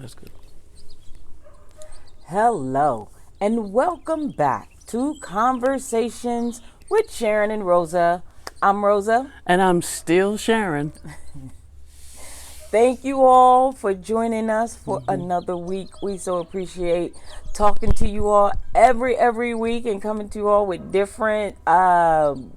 That's good. Hello, and welcome back to Conversations with Sharyn and Rosa. I'm Rosa. And I'm still Sharyn. Thank you all for joining us for another week. We so appreciate talking to you all every week and coming to you all with different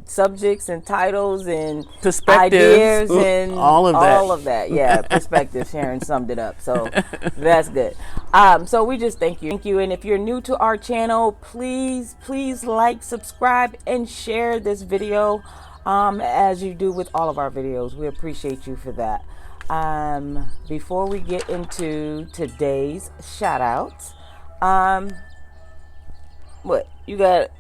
subjects and titles and ideas and all of that. Yeah, perspective. Sharyn summed it up, so that's good. So we just thank you. And if you're new to our channel, please like, subscribe, and share this video as you do with all of our videos. We appreciate you for that. Before we get into today's shout outs, what you got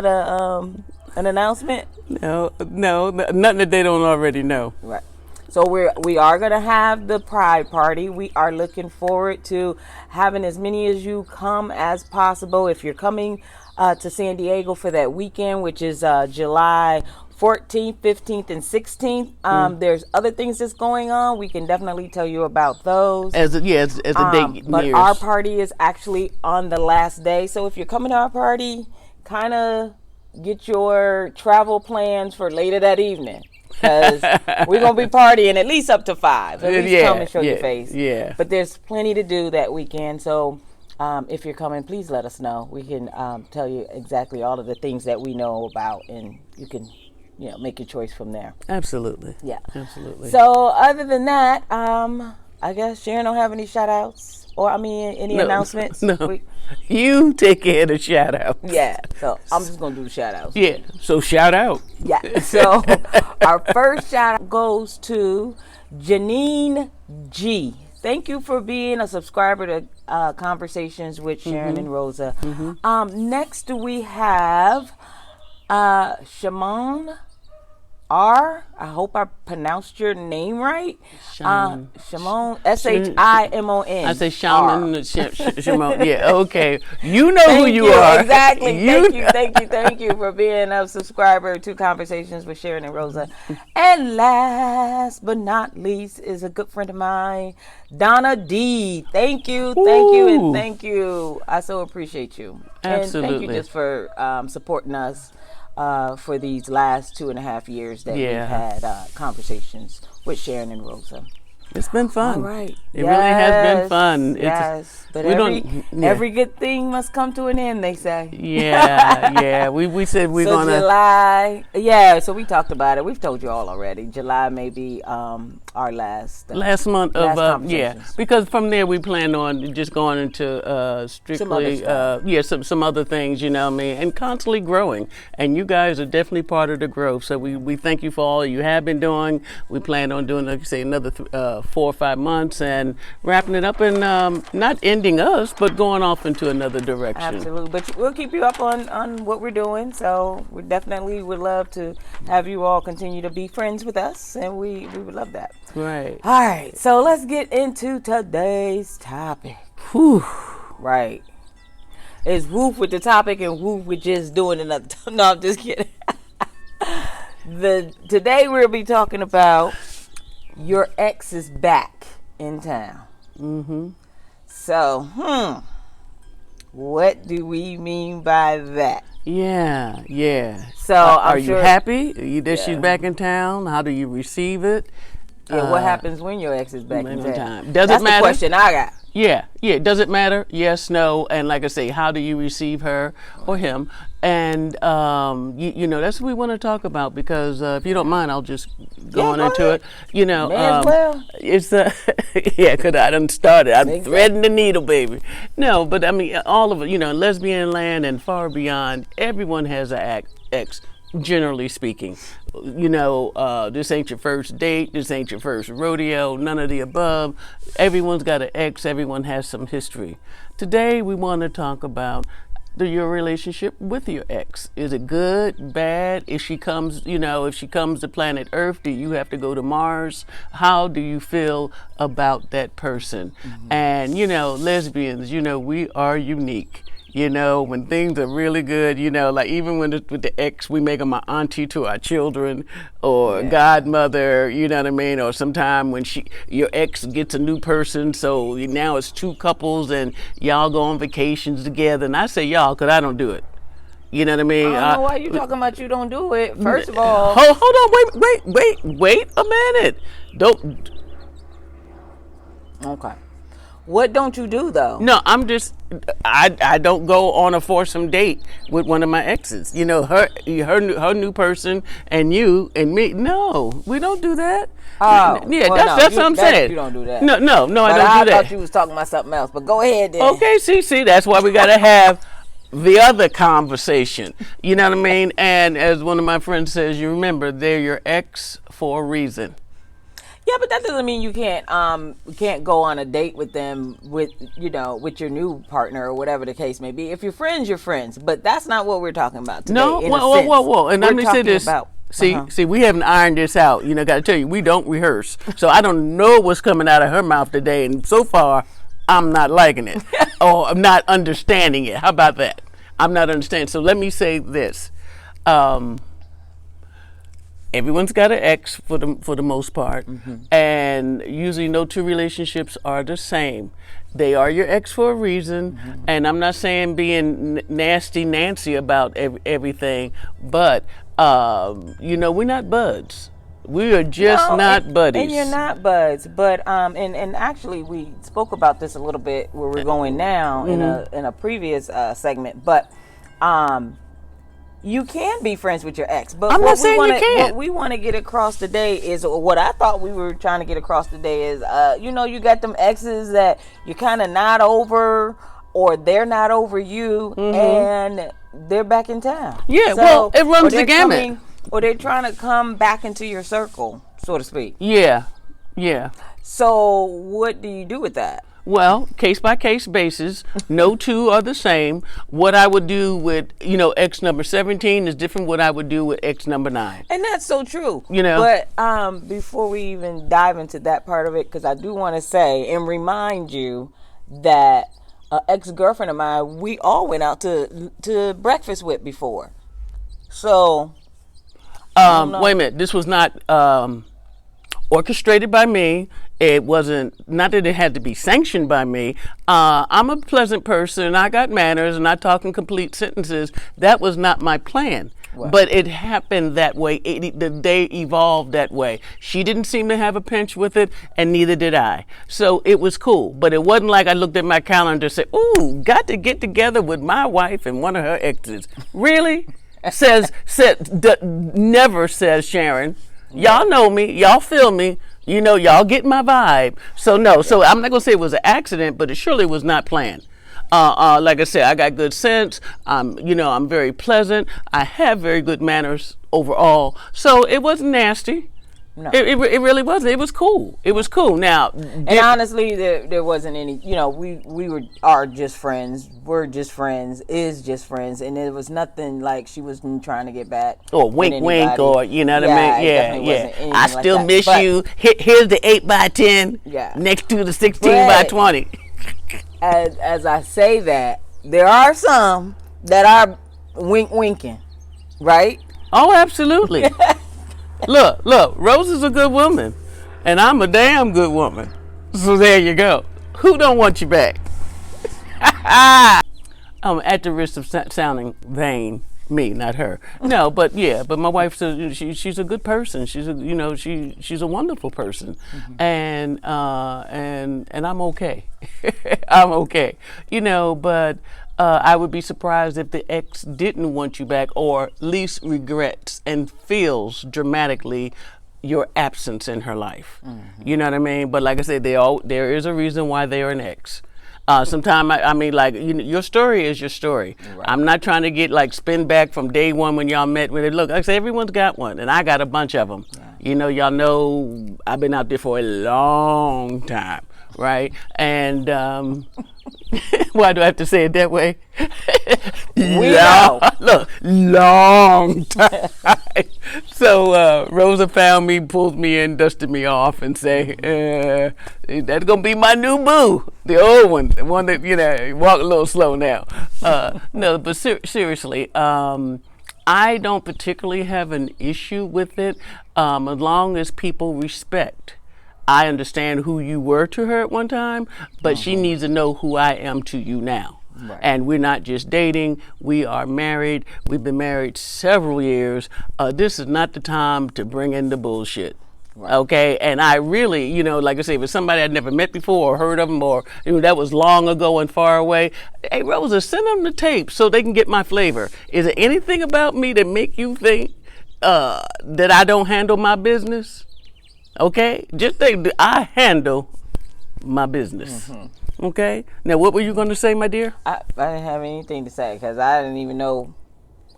an announcement? No, nothing that they don't already know. Right. So we are going to have the Pride Party. We are looking forward to having as many as you come as possible. If you're coming to San Diego for that weekend, which is July 14th, 15th, and 16th. There's other things that's going on. We can definitely tell you about those. As the date but nears. Our party is actually on the last day. So if you're coming to our party, kind of get your travel plans for later that evening. Because we're going to be partying at least up to 5. At least come and show your face. Yeah. But there's plenty to do that weekend. So if you're coming, please let us know. We can tell you exactly all of the things that we know about, and you can make your choice from there. Absolutely. Yeah. Absolutely. So other than that, I guess Sharyn don't have any shout outs any announcements. No. You take care of the shout outs. Yeah. So I'm just going to do the shout outs. Yeah. So shout out. Yeah. So our first shout out goes to Janine G. Thank you for being a subscriber to Conversations with Sharyn and Rosa. Next we have Shimon R. I hope I pronounced your name right. Shimon, Shimon, Shimon. I say Shaman, Shimon. Yeah, okay. You know who you are. Exactly. Thank you for being a subscriber to Conversations with Sharyn and Rosa. And last but not least is a good friend of mine, Donna D. Thank you. I so appreciate you. Absolutely. And thank you just for supporting us. For these last 2.5 years that we've had Conversations with Sharyn and Rosa. It's been fun. All right. It really has been fun. But every good thing must come to an end, they say. Yeah. We said we're so gonna July. Yeah, so we talked about it. We've told you all already. July may be our last month of because from there we plan on just going into strictly some other things, and constantly growing. And you guys are definitely part of the growth. So we thank you for all you have been doing. We plan on doing, like you say, another 4 or 5 months and wrapping it up and not ending us, but going off into another direction. Absolutely. But we'll keep you up on what we're doing. So we definitely would love to have you all continue to be friends with us, and we would love that. Right. All right. So let's get into today's topic. Whew. Right. It's woof with the topic and woof with just doing another. No, I'm just kidding. Today we'll be talking about your ex is back in town. So, what do we mean by that? Yeah. So, are you happy that she's back in town? How do you receive it? Yeah, what happens when your ex is back in town? Does it matter? That's the question I got. Yeah. Does it matter? Yes, no, and like I say, how do you receive her or him? And that's what we want to talk about, because if you don't mind, I'll just go into it. May as well. It's because I done started. I'm threading the needle, baby. No, but I mean, all of it. Lesbian land and far beyond. Everyone has an ex. Generally speaking, this ain't your first date, this ain't your first rodeo, none of the above. Everyone's got an ex, everyone has some history. Today we want to talk about your relationship with your ex. Is it good, bad? If she comes to planet Earth, do you have to go to Mars? How do you feel about that person? And lesbians, we are unique. You know, when things are really good, you know, like even when with the ex, we make them an auntie to our children or godmother, you know what I mean? Or sometime when your ex gets a new person, so now it's two couples and y'all go on vacations together. And I say y'all because I don't do it. You know what I mean? I don't know why you talking about you don't do it. First of all, hold on, wait a minute. Don't. Okay. What don't you do though? No, I don't go on a foursome date with one of my exes. You know, her new person and you and me. No, we don't do that. Oh, yeah, well, that's what I'm saying. You don't do that. No, I don't do that. I thought you was talking about something else. But go ahead then. Okay, see, that's why we gotta have the other conversation. You know what I mean? And as one of my friends says, you remember they're your ex for a reason. Yeah, but that doesn't mean you can't go on a date with them with your new partner or whatever the case may be. If you're friends, you're friends. But that's not what we're talking about today. No, whoa. And let me say this. Uh-huh. See, we haven't ironed this out. You know, got to tell you, we don't rehearse. So I don't know what's coming out of her mouth today. And so far, I'm not liking it. Or I'm not understanding it. How about that? I'm not understanding. So let me say this. Everyone's got an ex for the most part, and usually no two relationships are the same. They are your ex for a reason, and I'm not saying being nasty Nancy about everything, but we're not buds. We are just not buddies. And you're not buds, but and actually we spoke about this a little bit where we're going now in a previous segment, but you can be friends with your ex, but I'm not saying you can't. What we want to get across today is, what I thought we were trying to get across today is, you got them exes that you're kind of not over, or they're not over you, and they're back in town. Yeah, well, it runs the gamut. Or they're trying to come back into your circle, so to speak. Yeah. So what do you do with that? Well, case by case basis, no two are the same. What I would do with, ex number 17 is different what I would do with ex number 9. And that's so true. But before we even dive into that part of it, because I do want to say and remind you that an ex-girlfriend of mine, we all went out to breakfast with before. So, wait a minute. This was not orchestrated by me. It wasn't, not that it had to be sanctioned by me. I'm a pleasant person. I got manners and I talk in complete sentences. That was not my plan. Wow. But it happened that way. The day evolved that way. She didn't seem to have a pinch with it, and neither did I. So it was cool. But it wasn't like I looked at my calendar and said, ooh, got to get together with my wife and one of her exes. Really? Never says Sharyn. Y'all know me. Y'all feel me. Y'all get my vibe. So no, so I'm not gonna say it was an accident, but it surely was not planned. Like I said, I got good sense. I'm very pleasant. I have very good manners overall. So it wasn't nasty. No. It really wasn't. It was cool. It was cool. Now, and honestly, there wasn't any. We are just friends. We're just friends. Is just friends, and there was nothing like she was trying to get back. Or wink, or what I mean. Yeah. I still like miss you. Here's the 8x10. Yeah. Next to the 16x20. As I say that, there are some that are winking, right? Oh, absolutely. Look, Rosa's a good woman, and I'm a damn good woman. So there you go. Who don't want you back? At the risk of sounding vain, me, not her. No, but my wife says she's a good person. She's a wonderful person, and I'm okay. I'm okay. But. I would be surprised if the ex didn't want you back, or at least regrets and feels dramatically your absence in her life. You know what I mean? But like I said, there is a reason why they are an ex. Sometimes your story is your story. Right. I'm not trying to get spin back from day one when y'all met. Look, like I said, everyone's got one, and I got a bunch of them. Yeah. Y'all know I've been out there for a long time, right? And why do I have to say it that way? Look, long time. So Rosa found me, pulled me in, dusted me off, and say, that's gonna be my new boo. The old one, the one that walk a little slow now. No, but seriously, I don't particularly have an issue with it, as long as people respect. I understand who you were to her at one time, but she needs to know who I am to you now. Right. And we're not just dating, we are married. We've been married several years. This is not the time to bring in the bullshit. Right. Okay, and I really, like I say, if it's somebody I'd never met before or heard of them, or that was long ago and far away, hey Rosa, send them the tape so they can get my flavor. Is there anything about me that make you think that I don't handle my business? Okay, just think that I handle my business. Mm-hmm. Okay, now what were you going to say, my dear? I didn't have anything to say because I don't even know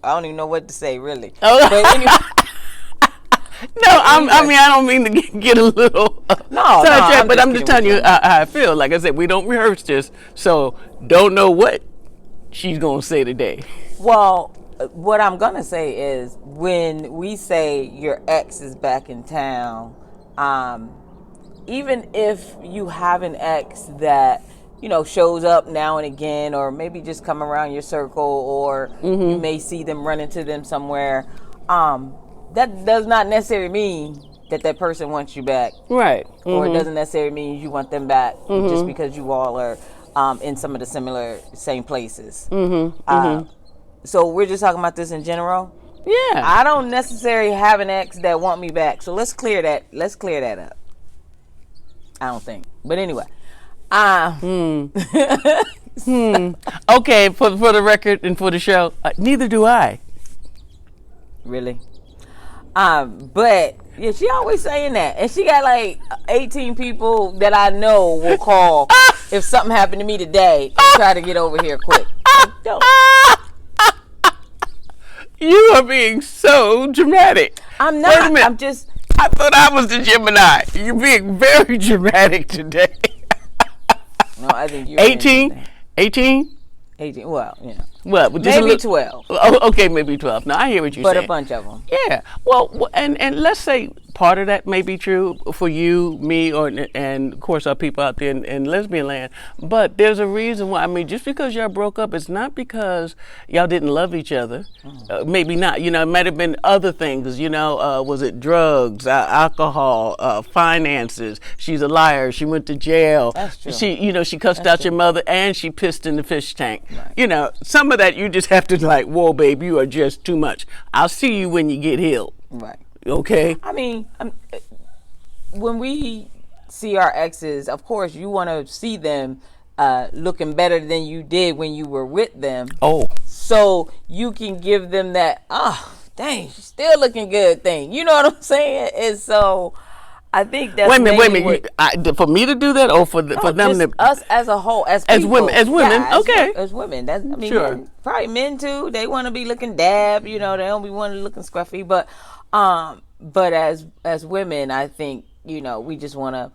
what to say really. Oh. But anyway. No, I don't mean to get a little sidetracked, but I'm just telling you how I feel. Like I said, we don't rehearse this, so don't know what she's going to say today. Well, what I'm going to say is when we say your ex is back in town, even if you have an ex that, shows up now and again, or maybe just come around your circle, or you may see them run into them somewhere, that does not necessarily mean that person wants you back. Right. Mm-hmm. Or it doesn't necessarily mean you want them back just because you all are in some of the same places. Mm-hmm. So we're just talking about this in general? Yeah. I don't necessarily have an ex that want me back. So let's clear that up. I don't think. But anyway. Okay, for the record and for the show, neither do I. Really? But yeah, she always saying that, and she got like 18 people that I know will call if something happened to me today and try to get over here quick. You are being so dramatic. I'm not. Wait a minute. I'm just. I thought I was the Gemini. You're being very dramatic today. No, I think you're 18. 18. 18. Well, yeah. Well, maybe 12. Oh, okay, maybe 12. No, I hear what you're saying. But a bunch of them. Yeah. Well, and let's say part of that may be true for you, me, and of course our people out there in lesbian land. But there's a reason why. I mean, just because y'all broke up, it's not because y'all didn't love each other. Maybe not. It might have been other things. Was it drugs, alcohol, finances? She's a liar. She went to jail. That's true. She cussed out your mother and she pissed in the fish tank. Right. Some of that you just have to whoa, babe, you are just too much. I'll see you when you get healed. Right. Okay. I mean, when we see our exes, of course, you want to see them looking better than you did when you were with them. Oh. So you can give them that, dang, she's still looking good thing. You know what I'm saying? And so I think that's wait a minute. For me to do that, or for them to us as a whole, as people, as women, yeah, okay, as women. That's sure. Probably men too. They want to be looking dab. They don't be wanting to looking scruffy. But as women, I think we just want to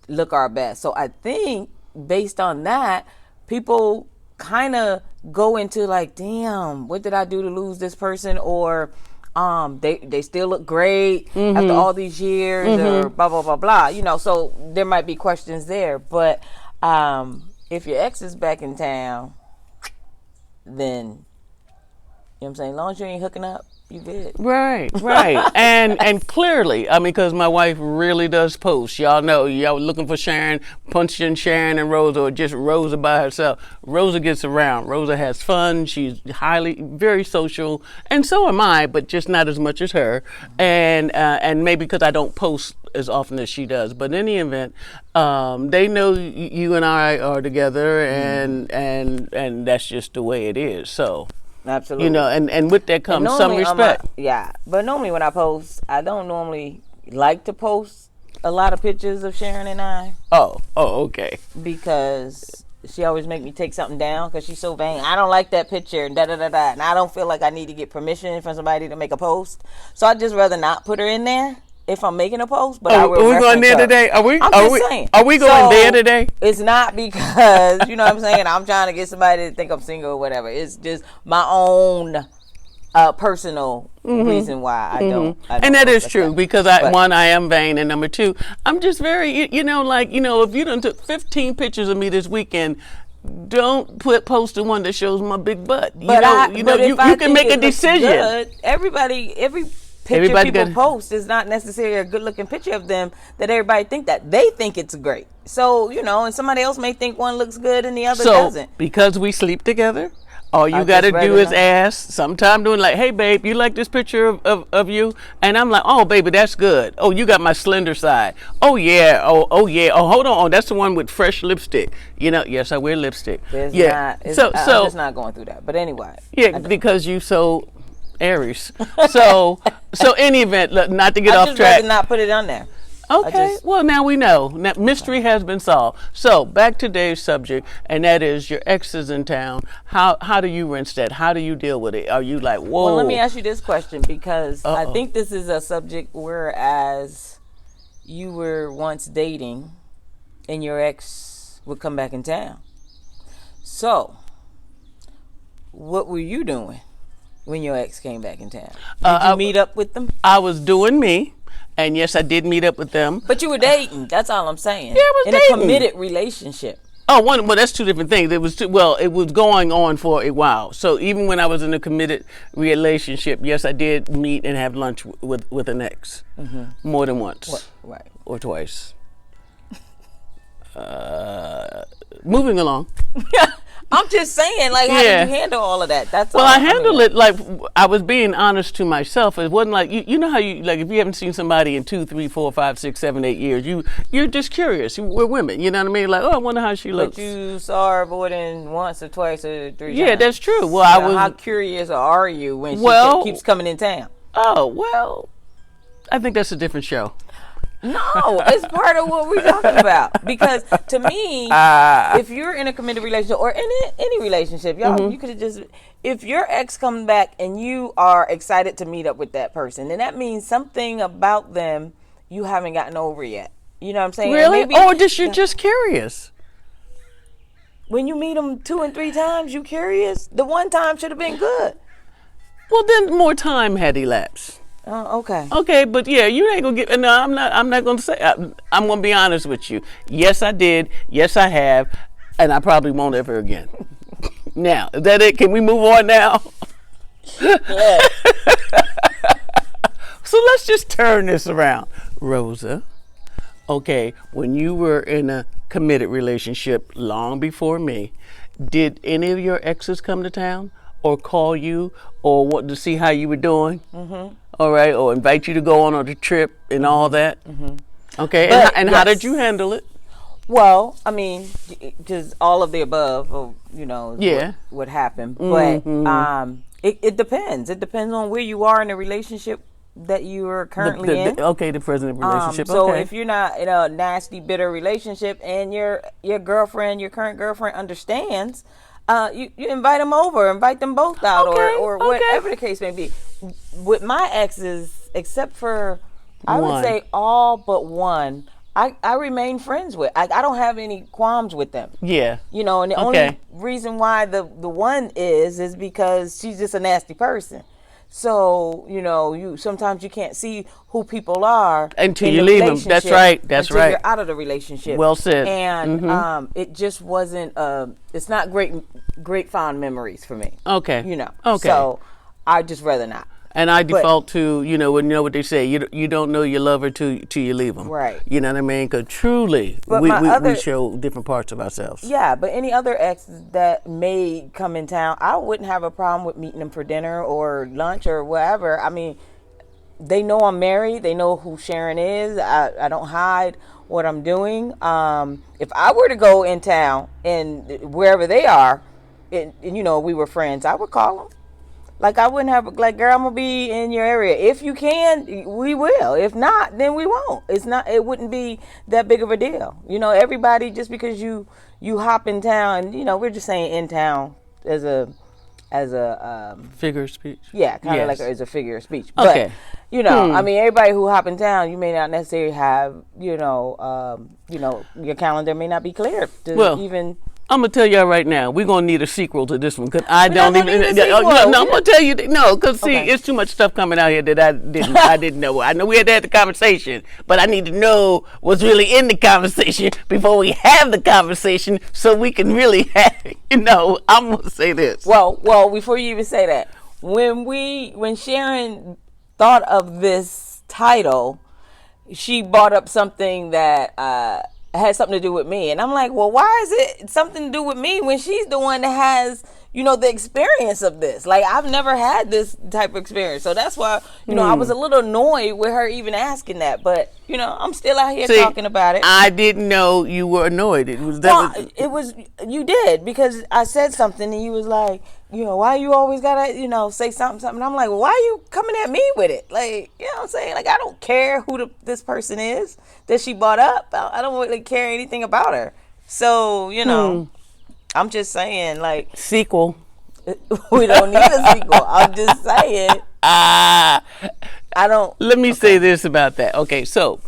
look our best. So I think based on that, people kind of go into like, damn, what did I do to lose this person? Or they still look great after all these years, or blah blah blah blah. So there might be questions there. But if your ex is back in town, then you know what I'm saying. As long as you ain't hooking up, you good. Right. and clearly, because my wife really does post. Y'all know, y'all looking for Sharyn, punching Sharyn and Rosa, or just Rosa by herself. Rosa gets around. Rosa has fun. She's very social, and so am I, but just not as much as her. And maybe because I don't post as often as she does. But in any event, they know you and I are together, and that's just the way it is. So. Absolutely. And with that comes some respect. But normally when I post, I don't normally like to post a lot of pictures of Sharyn and I. Oh, okay. Because she always make me take something down because she's so vain. I don't like that picture and da-da-da-da. And I don't feel like I need to get permission from somebody to make a post. So I'd just rather not put her in there if I'm making a post. But I will are we going there today? I'm just saying. Are we going there today? It's not because, you know what I'm saying, I'm trying to get somebody to think I'm single or whatever. It's just my own personal reason why I don't. And that is true because I am vain, and number two, I'm just very, if you done took 15 pictures of me this weekend, don't post the one that shows my big butt. You can make a decision. Good, every picture people post is not necessarily a good looking picture of them that everybody they think it's great. So, and somebody else may think one looks good and the other doesn't. Because we sleep together, all you got to do is ask, sometime doing like, hey babe, you like this picture of you? And I'm like, oh baby, that's good. Oh, you got my slender side. Oh yeah. Oh yeah. Oh, hold on. Oh, that's the one with fresh lipstick. Yes, I wear lipstick. I'm just not going through that. But anyway. Yeah, because you so Aries. So any event, not to get off track. I'd rather not put it on there. Okay. Well, now we know. Now, mystery has been solved. So back to today's subject, and that is your ex is in town. How do you rinse that? How do you deal with it? Are you like, whoa? Well, let me ask you this question because I think this is a subject whereas you were once dating and your ex would come back in town. So, what were you doing when your ex came back in town? Did you meet up with them? I was doing me. And yes, I did meet up with them. But you were dating. That's all I'm saying. Yeah, I was dating. In a committed relationship. Well, that's two different things. It was going on for a while. So even when I was in a committed relationship, yes, I did meet and have lunch with an ex more than once, right, or twice. Moving along. I'm just saying, like, how did you handle all of that? That's well, I handled it like I was being honest to myself. It wasn't like you know how you like if you haven't seen somebody in 2, 3, 4, 5, 6, 7, 8 years, you're just curious. We're women, you know what I mean? Like, oh, I wonder how she looks. But you saw her more than once or twice or 3 times. Yeah, that's true. Well, how curious are you when she keeps coming in town? Oh well, I think that's a different show. No, it's part of what we're talking about. Because to me, if you're in a committed relationship or in any relationship, y'all, you could have just, if your ex comes back and you are excited to meet up with that person, then that means something about them you haven't gotten over yet. You know what I'm saying? Really? Or just you're just curious. When you meet them 2 and 3 times, you curious? The one time should have been good. Well, then more time had elapsed. Oh, okay. Okay, but yeah, you ain't gonna get. No, I'm not gonna say. I'm gonna be honest with you. Yes, I did. Yes, I have, and I probably won't ever again. Now, is that it? Can we move on now? Yeah. So let's just turn this around, Rosa. Okay, when you were in a committed relationship long before me, did any of your exes come to town or call you or want to see how you were doing? Mm-hmm. All right, or invite you to go on a trip and all that. Mm-hmm. Okay, and how did you handle it? Well, I mean, just all of the above, what happened. But it depends. It depends on where you are in the relationship that you are currently in. The present relationship. So if you're not in a nasty, bitter relationship and your girlfriend, your current girlfriend understands, you invite them over, invite them both out, or whatever the case may be. With my exes, except for I would say all but one, I remain friends with. I don't have any qualms with them. Yeah. And the only reason why the one is because she's just a nasty person. So, you sometimes you can't see who people are until you leave them. That's right. That's right. You're out of the relationship. Well said. And it just wasn't. It's not great fond memories for me. Okay. Okay. So I'd just rather not. And I default to, when what they say, you don't know your lover till you leave them. Right. You know what I mean? Because truly, we show different parts of ourselves. Yeah, but any other exes that may come in town, I wouldn't have a problem with meeting them for dinner or lunch or whatever. I mean, they know I'm married. They know who Sharyn is. I don't hide what I'm doing. If I were to go in town and wherever they are, and we were friends, I would call them. Like, I wouldn't have, like, girl, I'm going to be in your area. If you can, we will. If not, then we won't. It wouldn't be that big of a deal. Everybody, just because you hop in town, we're just saying in town as a figure of speech. Yeah, kind of like as a figure of speech. But, I mean, everybody who hop in town, you may not necessarily have, your calendar may not be clear to even I'm gonna tell y'all right now, we're gonna need a sequel to this one because I We're don't not gonna even. need a No, sequel. no, I'm gonna tell you. No, because see, Okay. it's too much stuff coming out here that I didn't know. I know we had to have the conversation, but I need to know what's really in the conversation before we have the conversation, so we can really have. I'm gonna say this. Well, before you even say that, when Sharyn thought of this title, she brought up something that had something to do with me, and I'm like, well, why is it something to do with me when she's the one that has the experience of this? Like, I've never had this type of experience, so that's why I was a little annoyed with her even asking that. But I'm still out here talking about it. I didn't know you were annoyed. It was you did, because I said something and you was like, why you always gotta say something. And I'm like, well, why are you coming at me with it? Like, what I'm saying? Like, I don't care who this person is that she brought up. I don't really care anything about her. So I'm just saying, like, sequel. we don't need a sequel. I'm just saying. I don't. Let me say this about that. Okay, so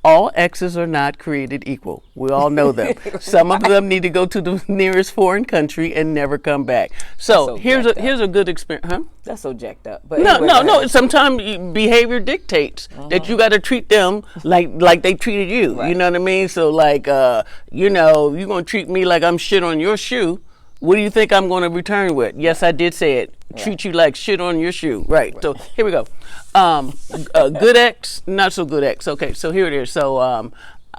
all exes are not created equal. We all know them. Some of them need to go to the nearest foreign country and never come back. So here's a good experience. Huh? That's so jacked up. But no. Sometimes behavior dictates that you got to treat them like they treated you. Right. You know what I mean? So like, you're gonna treat me like I'm shit on your shoe. What do you think I'm going to return with? Yes, I did say it. Right. Treat you like shit on your shoe. Right. So here we go. Good ex, not so good ex. Okay, so here it is. So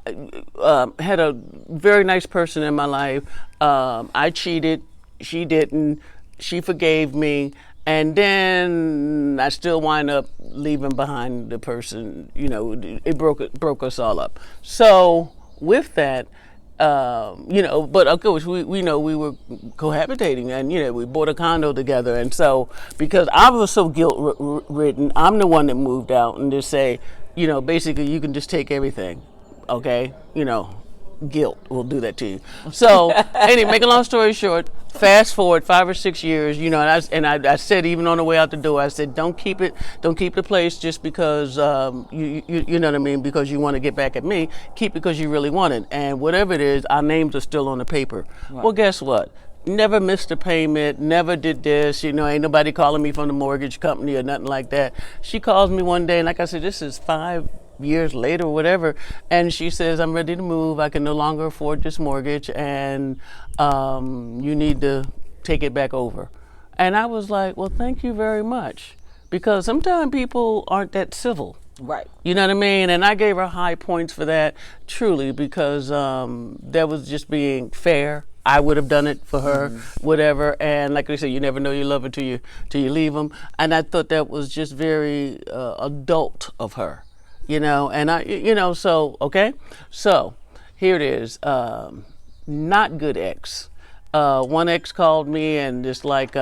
had a very nice person in my life. I cheated. She didn't. She forgave me. And then I still wind up leaving behind the person. It broke us all up. So with that, but of course we we were cohabitating, and we bought a condo together, and so because I was so guilt ridden, I'm the one that moved out and just say, basically you can just take everything, okay, guilt will do that to you. So anyway, make a long story short, fast forward 5 or 6 years, and I said, even on the way out the door, I said, don't keep the place just because you know what I mean, because you want to get back at me. Keep it because you really want it, and whatever it is, our names are still on the paper. Right. Well, guess what? Never missed a payment, never did this, ain't nobody calling me from the mortgage company or nothing like that. She calls me one day, and like I said, this is 5 years later or whatever, and she says, I'm ready to move. I can no longer afford this mortgage, and you need to take it back over. And I was like, well, thank you very much, because sometimes people aren't that civil. Right. You know what I mean? And I gave her high points for that, truly, because that was just being fair. I would have done it for her, whatever. And like I said, you never know you love her till you leave them. And I thought that was just very adult of her. And I, so, okay. So here it is. Not good ex. One ex called me and just like,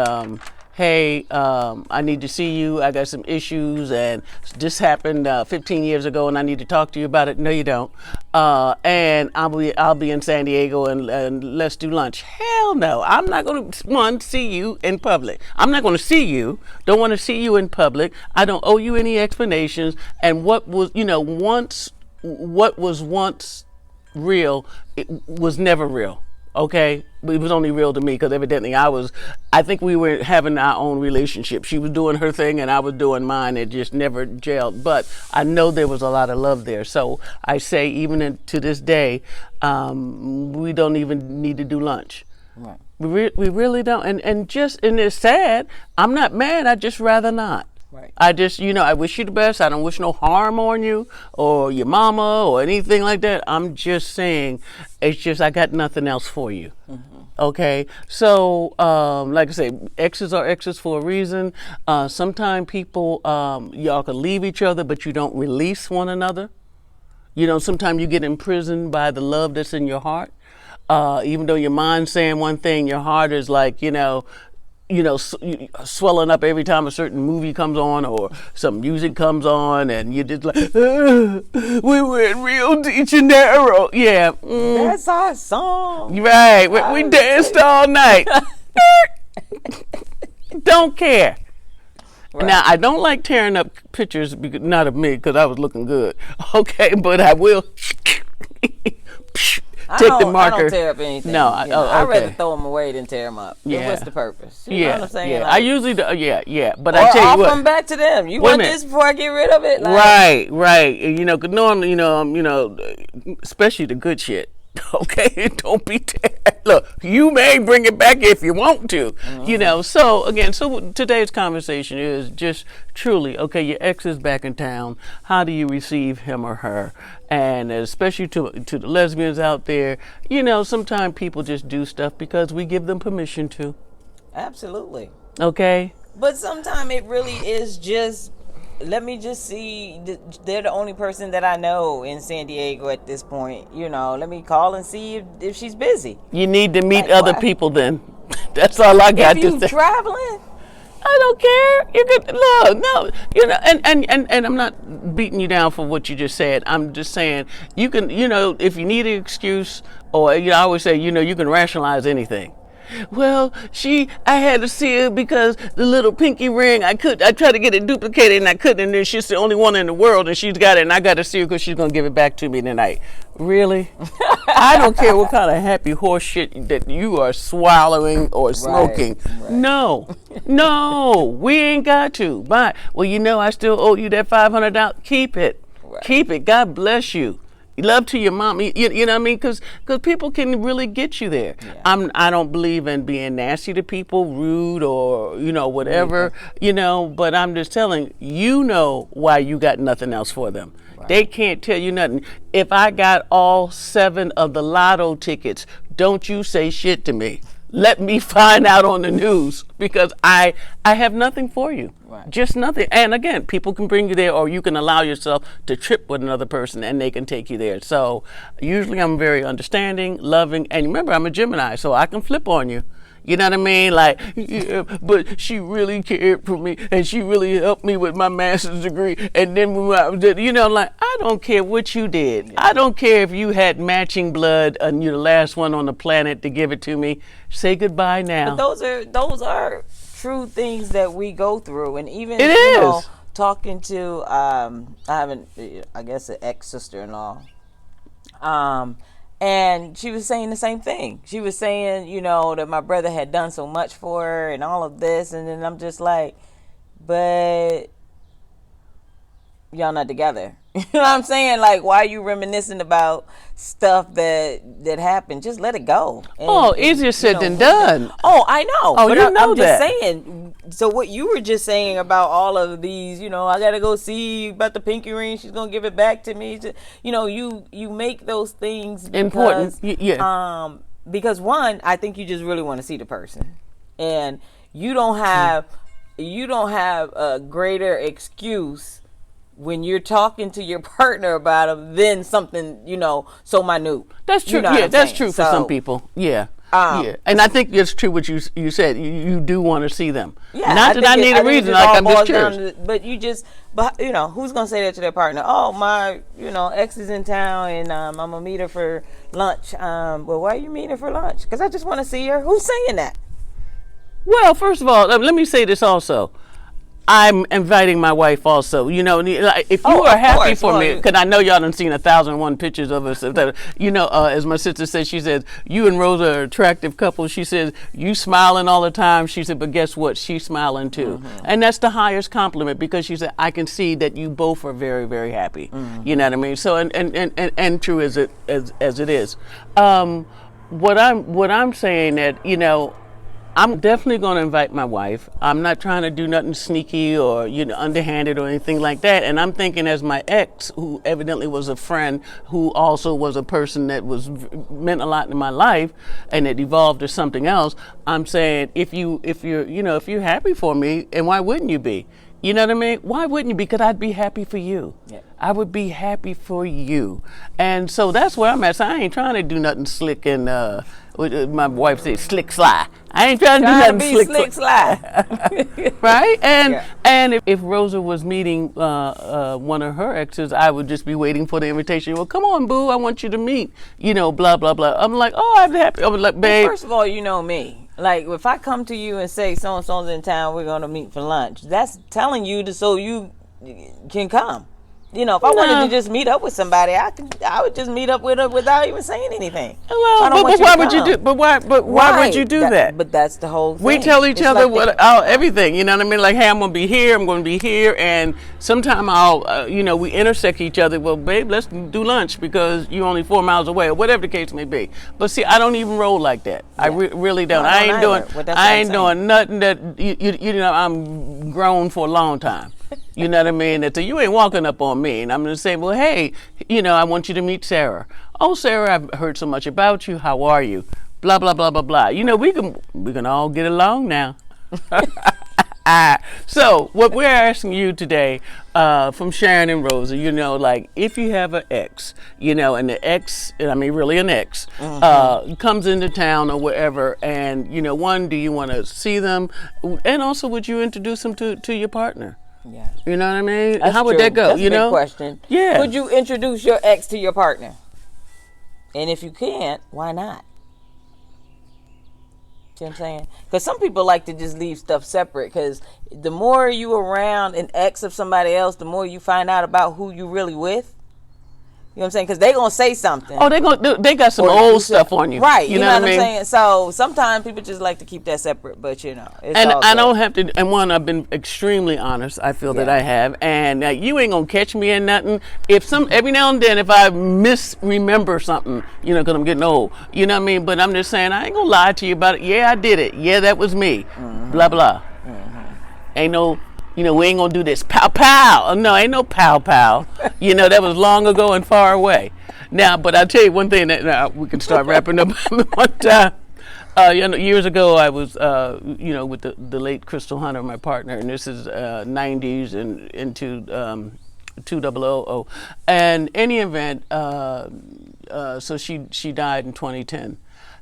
hey, I need to see you. I got some issues, and this happened 15 years ago, and I need to talk to you about it. No, you don't. And I'll be in San Diego, and let's do lunch. Hell no. I'm not going to, see you in public. I'm not going to see you. Don't want to see you in public. I don't owe you any explanations. And what was once real, it was never real. Okay, but it was only real to me because evidently I think we were having our own relationship. She was doing her thing and I was doing mine. It just never gelled. But I know there was a lot of love there. So I say, even to this day, we don't even need to do lunch. Right. We really don't. And it's sad. I'm not mad. I just rather not. Right. I just, I wish you the best. I don't wish no harm on you or your mama or anything like that. I'm just saying, it's just I got nothing else for you. Mm-hmm. Okay? So, like I say, exes are exes for a reason. Sometimes people, y'all can leave each other, but you don't release one another. Sometimes you get imprisoned by the love that's in your heart. Even though your mind's saying one thing, your heart is like, swelling up every time a certain movie comes on or some music comes on, and you're just like, we were in Rio de Janeiro. Yeah. That's our song. Right. We danced all night. Don't care. Right. Now, I don't like tearing up pictures, not of me, because I was looking good. Okay, but I will take the marker. I don't tear up anything. No, I'd rather throw them away than tear them up. Yeah. What's the purpose? You Yeah, know what I'm saying? yeah. Like, I usually do. Yeah. But or I tell you offer what. them back to them. You Wait a want minute. this before I get rid of it? Like, Right. You know, 'cause normally, especially the good shit. Okay, don't be. Look, you may bring it back if you want to. So again, today's conversation is just truly okay. Your ex is back in town. How do you receive him or her? And especially to the lesbians out there, sometimes people just do stuff because we give them permission to. Absolutely. Okay. But sometimes it really is just. Let me just see. They're the only person that I know in San Diego at this point. Let me call and see if she's busy. You need to meet other people then. That's all I got to say. If you traveling, I don't care. You could look, and I'm not beating you down for what you just said. I'm just saying you can, if you need an excuse, or I always say, you can rationalize anything. Well, I had to see her because the little pinky ring, I tried to get it duplicated and I couldn't, and then she's the only one in the world and she's got it and I got to see her because she's going to give it back to me tonight. Really? I don't care what kind of happy horse shit that you are swallowing or smoking. Right. No, we ain't got to. But, I still owe you that $500. Keep it. Right. Keep it. God bless you. Love to your mom, you know what I mean? Because people can really get you there. Yeah. I don't believe in being nasty to people, rude or whatever, But I'm just telling why you got nothing else for them. Right. They can't tell you nothing. If I got all 7 of the lotto tickets, don't you say shit to me. Let me find out on the news because I have nothing for you. Right. Just nothing. And again, people can bring you there or you can allow yourself to trip with another person and they can take you there. So usually I'm very understanding, loving, and remember I'm a Gemini, so I can flip on you. You know what I mean? Like, yeah, but she really cared for me and she really helped me with my master's degree. And then when I did, I don't care what you did. Yeah. I don't care if you had matching blood and you're the last one on the planet to give it to me. Say goodbye now. But those are true things that we go through. And even, talking to, I guess an ex-sister-in-law, and she was saying the same thing. She was saying, that my brother had done so much for her and all of this. And then I'm just like, but y'all not together. You know what I'm saying? Like, why are you reminiscing about stuff that happened? Just let it go. And, easier said than done. Oh, I know. Oh, but I'm just saying. So what you were just saying about all of these, I got to go see about the pinky ring. She's going to give it back to me. You make those things because, important. Yeah. Because one, I think you just really want to see the person. And you don't have a greater excuse when you're talking to your partner about them than something, so minute. That's true. That's true for some people. Yeah. And I think it's true what you said. You do want to see them. Yeah. Not that I need a reason. Like I'm just curious. But who's gonna say that to their partner? Oh, my, ex is in town and I'm gonna meet her for lunch. Well, why are you meeting her for lunch? Because I just want to see her. Who's saying that? Well, first of all, let me say this also. I'm inviting my wife also. If you are happy for me, because I know y'all done seen 1,001 pictures of us. As my sister said, she said, you and Rosa are an attractive couple. She said, you smiling all the time. She said, but guess what? She's smiling too. Mm-hmm. And that's the highest compliment because she said, I can see that you both are very, very happy. Mm-hmm. You know what I mean? So, and true as it is. What I'm saying that, I'm definitely going to invite my wife. I'm not trying to do nothing sneaky or underhanded or anything like that. And I'm thinking as my ex, who evidently was a friend, who also was a person that meant a lot in my life, and it evolved to something else. I'm saying if you're happy for me, and why wouldn't you be? You know what I mean? Why wouldn't you? Because I'd be happy for you. Yeah. I would be happy for you. And so that's where I'm at. So I ain't trying to do nothing slick and my wife says slick sly. I ain't trying to do nothing slick sly. Right? And if Rosa was meeting one of her exes, I would just be waiting for the invitation. Well, come on, boo, I want you to meet, blah, blah, blah. I'm like, oh, I'm happy. I'm like, babe. Well, first of all, you know me. Like, if I come to you and say so-and-so's in town, we're going to meet for lunch, that's telling you so you can come. You know, if I wanted to just meet up with somebody, I would just meet up with her without even saying anything. Well, but why would you do? But why would you do that? But that's the whole thing. We tell each other everything. You know what I mean? Like, hey, I'm gonna be here. I'm gonna be here, and sometime I'll, we intersect each other. Well, babe, let's do lunch because you're only 4 miles away, or whatever the case may be. But see, I don't even roll like that. Yeah. I really don't. I ain't doing nothing that you know. I'm grown for a long time. You know what I mean? That you ain't walking up on me, and I'm gonna say, well, hey, I want you to meet Sarah. Oh, Sarah, I've heard so much about you. How are you? Blah blah blah blah blah. We can all get along now. So what we're asking you today, from Sharyn and Rosa, like if you have an ex, and the ex, really an ex, comes into town or wherever, and one, do you want to see them, and also would you introduce them to your partner? Yeah. You know what I mean? That's How would true. that go? That's a big question. Yeah. Would you introduce your ex to your partner? And if you can't, why not? See what I'm saying? Because some people like to just leave stuff separate. Because the more you around an ex of somebody else, the more you find out about who you really with. You know what I'm saying? Because they gonna say something. Oh, they got some old stuff on you, right? You know what I'm saying? So sometimes people just like to keep that separate, but it's and all I good. don't have to. And one, I've been extremely honest. I feel that I have, and you ain't gonna catch me in nothing. Every now and then, if I misremember something, because I'm getting old, you know what I mean. But I'm just saying, I ain't gonna lie to you about it. Yeah, I did it. Yeah, that was me. Mm-hmm. Blah blah. Mm-hmm. Ain't no. We ain't gonna do this. Pow pow. No, ain't no pow pow. That was long ago and far away. Now, but I'll tell you one thing that we can start wrapping up. One time, years ago, I was, with the late Crystal Hunter, my partner, and this is 90s and into 2000. And any event, so she died in 2010.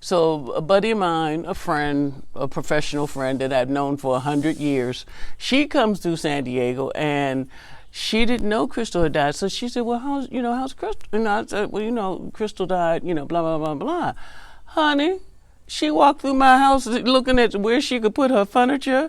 So a buddy of mine, a friend, a professional friend that I've known for 100 years, she comes through San Diego, and she didn't know Crystal had died. So she said, well, how's Crystal? And I said, well, Crystal died, blah, blah, blah, blah. Honey, she walked through my house looking at where she could put her furniture.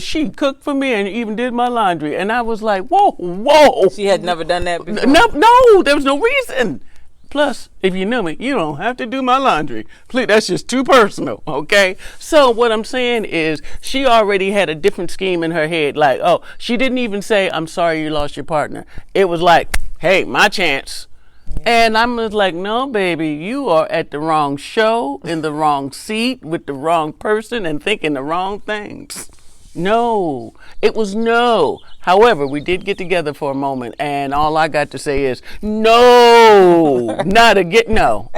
She cooked for me and even did my laundry. And I was like, whoa. She had never done that before? No, there was no reason. Plus, if you know me, you don't have to do my laundry. Please, that's just too personal, okay? So what I'm saying is she already had a different scheme in her head. Like, oh, she didn't even say, I'm sorry you lost your partner. It was like, hey, my chance. Yeah. And I'm just like, no, baby, you are at the wrong show, in the wrong seat, with the wrong person, and thinking the wrong things. No, it was no. However, we did get together for a moment, and all I got to say is no, not again. No.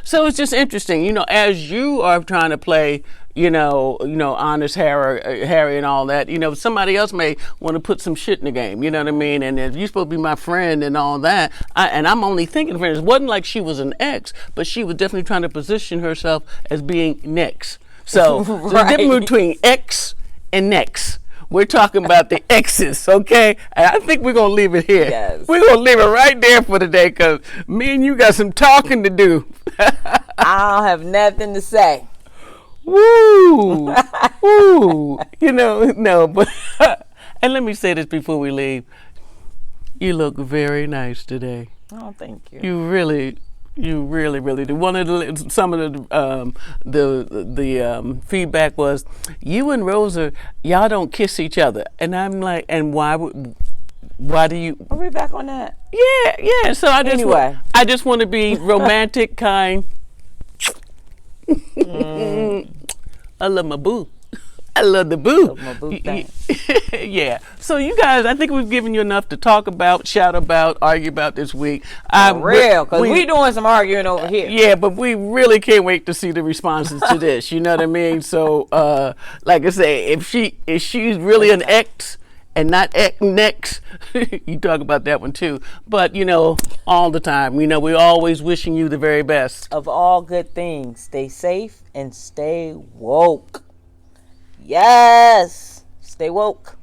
So it's just interesting, as you are trying to play, honest Harry and all that. Somebody else may want to put some shit in the game. You know what I mean? And if you're supposed to be my friend and all that, and I'm only thinking, friends, it wasn't like she was an ex, but she was definitely trying to position herself as being next. So right. There's a difference between ex and next. We're talking about the exes, okay? And I think we're going to leave it here. Yes. We're going to leave it right there for today because me and you got some talking to do. I don't have nothing to say. Woo! Woo! No, but, and let me say this before we leave. You look very nice today. Oh, thank you. You really do. One of some of the feedback was, you and Rosa, y'all don't kiss each other, and I'm like, and why do you? Are we back on that? Yeah. So I just want to be romantic, kind. I love my boo. I love the boo. Yeah. So you guys, I think we've given you enough to talk about, shout about, argue about this week. For real, because we doing some arguing over here. Yeah, but we really can't wait to see the responses to this. You know what I mean? So, like I say, if she's really an ex and not next, you talk about that one too. But all the time, we're always wishing you the very best of all good things. Stay safe and stay woke. Yes. Stay woke.